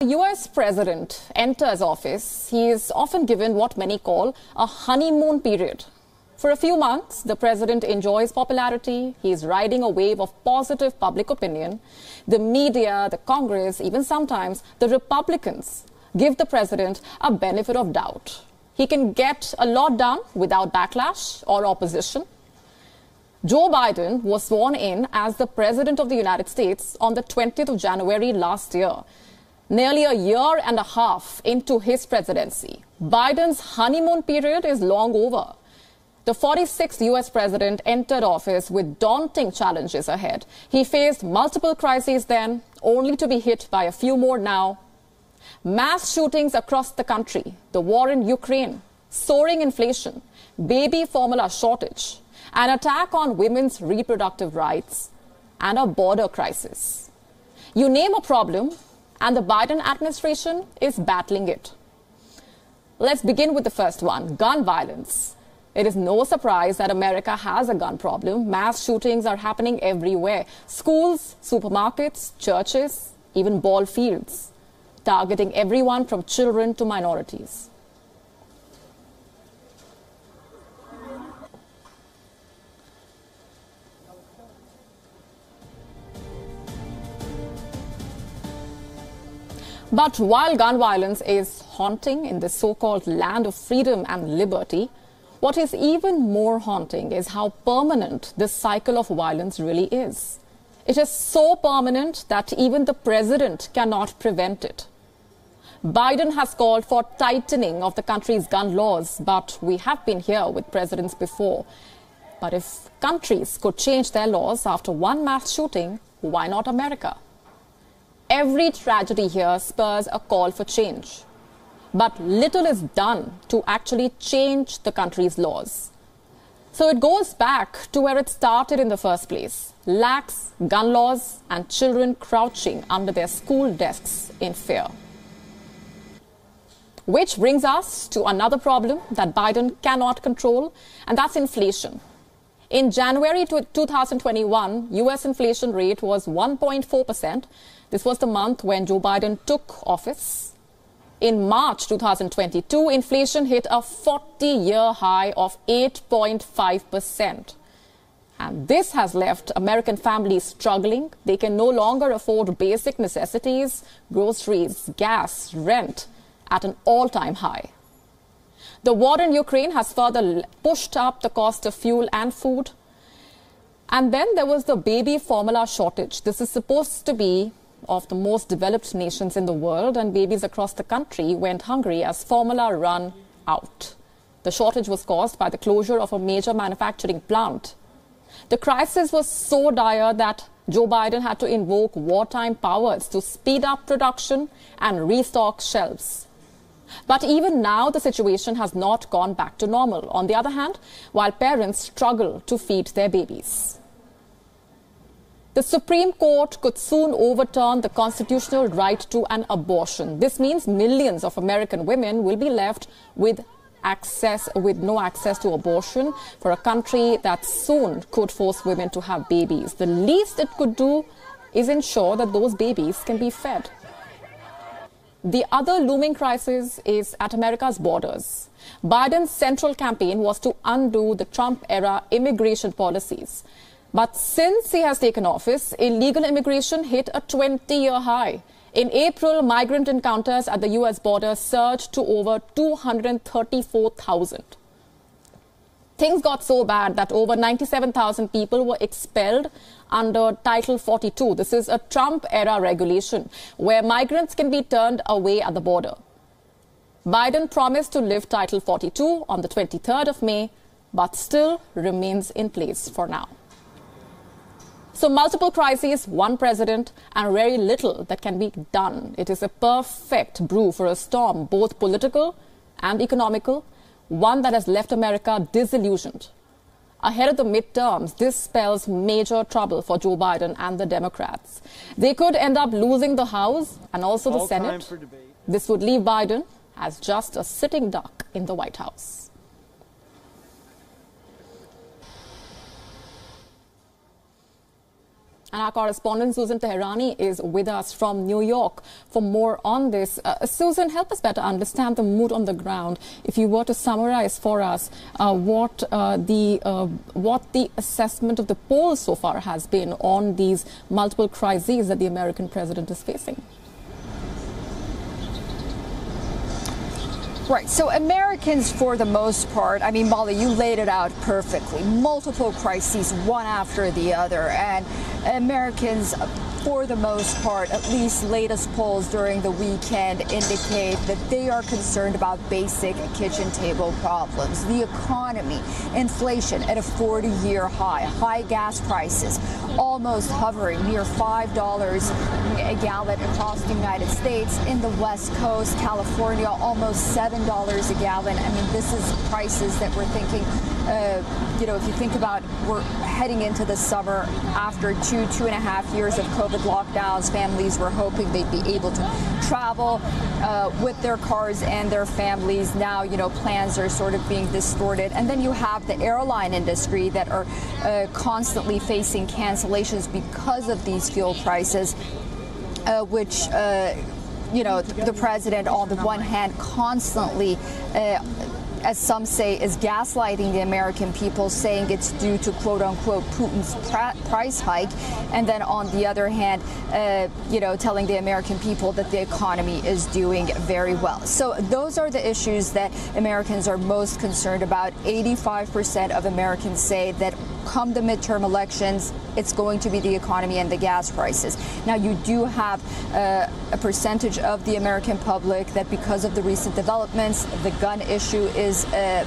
The US president enters office, he is often given what many call a honeymoon period. For a few months, the president enjoys popularity. He is riding a wave of positive public opinion. The media, the Congress, even sometimes the Republicans give the president a benefit of doubt. He can get a lot done without backlash or opposition. Joe Biden was sworn in as the President of the United States on the 20th of January last year. Nearly a year and a half into his presidency, Biden's honeymoon period is long over. The 46th U.S. president entered office with daunting challenges ahead. He faced multiple crises then, only to be hit by a few more now. Mass shootings across the country, the war in Ukraine, soaring inflation, baby formula shortage, an attack on women's reproductive rights, and a border crisis. You name a problem, and the Biden administration is battling it. Let's begin with the first one, gun violence. It is no surprise that America has a gun problem. Mass shootings are happening everywhere. Schools, supermarkets, churches, even ball fields, targeting everyone from children to minorities. But while gun violence is haunting in this so-called land of freedom and liberty, what is even more haunting is how permanent this cycle of violence really is. It is so permanent that even the president cannot prevent it. Biden has called for tightening of the country's gun laws, but we have been here with presidents before. But if countries could change their laws after one mass shooting, why not America? Every tragedy here spurs a call for change. But little is done to actually change the country's laws. So it goes back to where it started in the first place. Lax gun laws and children crouching under their school desks in fear. Which brings us to another problem that Biden cannot control, and that's inflation. In January 2021, U.S. inflation rate was 1.4%. This was the month when Joe Biden took office. In March 2022, inflation hit a 40-year high of 8.5%. And this has left American families struggling. They can no longer afford basic necessities, groceries, gas, rent at an all-time high. The war in Ukraine has further pushed up the cost of fuel and food. And then there was the baby formula shortage. This is supposed to be of the most developed nations in the world, and babies across the country went hungry as formula ran out. The shortage was caused by the closure of a major manufacturing plant. The crisis was so dire that Joe Biden had to invoke wartime powers to speed up production and restock shelves. But even now, the situation has not gone back to normal. On the other hand, while parents struggle to feed their babies. The Supreme Court could soon overturn the constitutional right to an abortion. This means millions of American women will be left with no access to abortion for a country that soon could force women to have babies. The least it could do is ensure that those babies can be fed. The other looming crisis is at America's borders. Biden's central campaign was to undo the Trump-era immigration policies. But since he has taken office, illegal immigration hit a 20-year high. In April, migrant encounters at the U.S. border surged to over 234,000. Things got so bad that over 97,000 people were expelled under Title 42. This is a Trump-era regulation where migrants can be turned away at the border. Biden promised to lift Title 42 on the 23rd of May, but still remains in place for now. So multiple crises, one president, and very little that can be done. It is a perfect brew for a storm, both political and economical, one that has left America disillusioned. Ahead of the midterms, this spells major trouble for Joe Biden and the Democrats. They could end up losing the House and also the Senate. This would leave Biden as just a sitting duck in the White House. And our correspondent Susan Teherani is with us from New York for more on this. Susan, help us better understand the mood on the ground. If you were to summarize for us what the assessment of the polls so far has been on these multiple crises that the American president is facing. Right. So Americans, for the most part, I mean, Molly, you laid it out perfectly. Multiple crises, one after the other. And Americans, for the most part, at least latest polls during the weekend indicate that they are concerned about basic kitchen table problems. The economy, inflation at a 40-year high, high gas prices, almost hovering near $5 a gallon across the United States. In the West Coast, California, almost $7 a gallon. I mean, this is prices that we're thinking, if you think about, we're heading into the summer after two and a half years of COVID lockdowns. Families were hoping they'd be able to travel with their cars and their families. Now, plans are sort of being distorted. And then you have the airline industry that are constantly facing cancellations because of these fuel prices, which the president, on the one hand, constantly, as some say, is gaslighting the American people, saying it's due to, quote unquote, Putin's price hike. And then on the other hand, telling the American people that the economy is doing very well. So those are the issues that Americans are most concerned about. 85% of Americans say that come the midterm elections, it's going to be the economy and the gas prices. Now, you do have a percentage of the American public that, because of the recent developments, the gun issue is a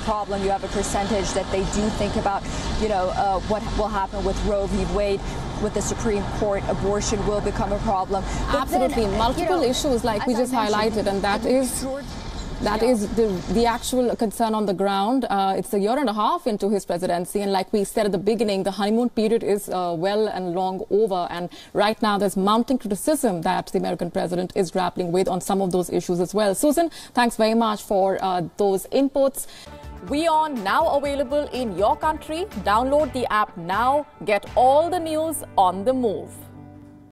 problem. You have a percentage that they do think about, what will happen with Roe v. Wade. With the Supreme Court, abortion will become a problem. But absolutely, then, multiple issues like we just highlighted, and that is the actual concern on the ground. It's a year and a half into his presidency, and like we said at the beginning, the honeymoon period is well and long over, and right now there's mounting criticism that the American president is grappling with on some of those issues as well. Susan, thanks very much for those inputs. WION now available in your country. Download the app now. Get all the news on the move.